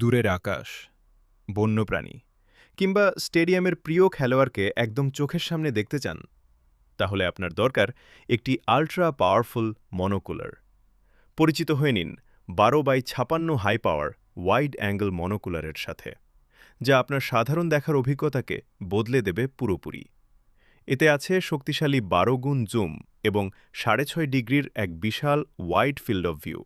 দূরের আকাশ, বন্যপ্রাণী কিংবা স্টেডিয়ামের প্রিয় খেলোয়াড়কে একদম চোখের সামনে দেখতে চান, তাহলে আপনার দরকার একটি আল্ট্রা পাওয়ারফুল মনোকুলার। পরিচিত হয়ে নিন 12x56 high power wide angle মনোকুলারের সাথে, যা আপনার সাধারণ দেখার অভিজ্ঞতাকে বদলে দেবে পুরোপুরি। এতে আছে শক্তিশালী 12 গুণ জুম এবং 6.5 ডিগ্রির এক বিশাল ওয়াইড ফিল্ড অফ ভিউ,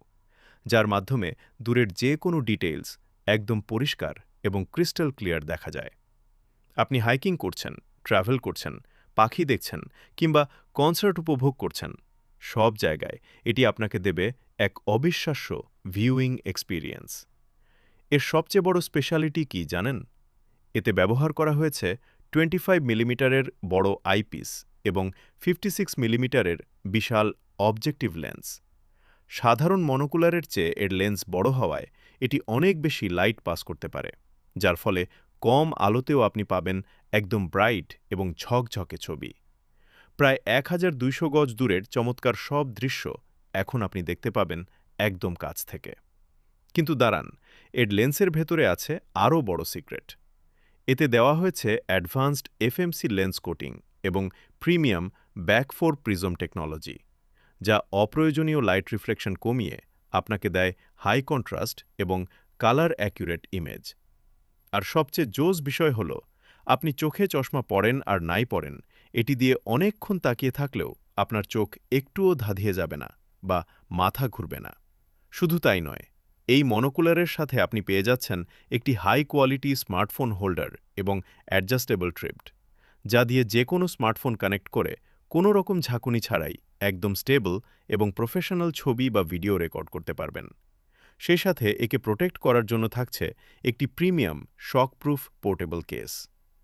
যার মাধ্যমে দূরের যে কোনো ডিটেইলস একদম পরিষ্কার এবং ক্রিস্টাল ক্লিয়ার দেখা যায়। আপনি হাইকিং করছেন, ট্রাভেল করছেন, পাখি দেখছেন কিংবা কনসার্ট উপভোগ করছেন, সব জায়গায় এটি আপনাকে দেবে এক অবিশ্বাস্য ভিউইং এক্সপিরিয়েন্স। এর সবচেয়ে বড় স্পেশালিটি কি জানেন? এতে ব্যবহার করা হয়েছে 25 মিলিমিটারের বড় আইপিস এবং 56 মিলিমিটারের বিশাল অবজেক্টিভ লেন্স। সাধারণ মনোকুলারের চেয়ে এর লেন্স বড় হওয়ায় এটি অনেক বেশি লাইট পাস করতে পারে, যার ফলে কম আলোতেও আপনি পাবেন একদম ব্রাইট এবং ঝকঝকে ছবি। প্রায় 1200 গজ দূরের চমৎকার সব দৃশ্য এখন আপনি দেখতে পাবেন একদম কাছ থেকে। কিন্তু দাঁড়ান, এর লেন্সের ভেতরে আছে আরও বড় সিক্রেট। এতে দেওয়া হয়েছে অ্যাডভান্সড এফএমসি লেন্স কোটিং এবং প্রিমিয়াম ব্যাক-4 প্রিজম টেকনোলজি, যা অপ্রয়োজনীয় লাইট রিফ্লেকশন কমিয়ে আপনাকে দেয় হাই কন্ট্রাস্ট এবং কালার অ্যাকুরেট ইমেজ। আর সবচেয়ে জোস বিষয় হল, আপনি চোখে চশমা পরেন আর নাই পরেন, এটি দিয়ে অনেকক্ষণ তাকিয়ে থাকলেও আপনার চোখ একটুও ধাঁধিয়ে যাবে না বা মাথা ঘুরবে না। শুধু তাই নয়, এই মনোকুলারের সাথে আপনি পেয়ে যাচ্ছেন একটি হাই কোয়ালিটি স্মার্টফোন হোল্ডার এবং অ্যাডজাস্টেবল ট্রিপড, যা দিয়ে যে কোনো স্মার্টফোন কানেক্ট করে কোনো রকম ঝাঁকুনি ছাড়াই একদম স্টেবল এবং প্রফেশনাল ছবি বা ভিডিও রেকর্ড করতে পারবেন। সেই সাথে একে প্রোটেক্ট করার জন্য থাকছে একটি প্রিমিয়াম শকপ্রুফ পোর্টেবল কেস।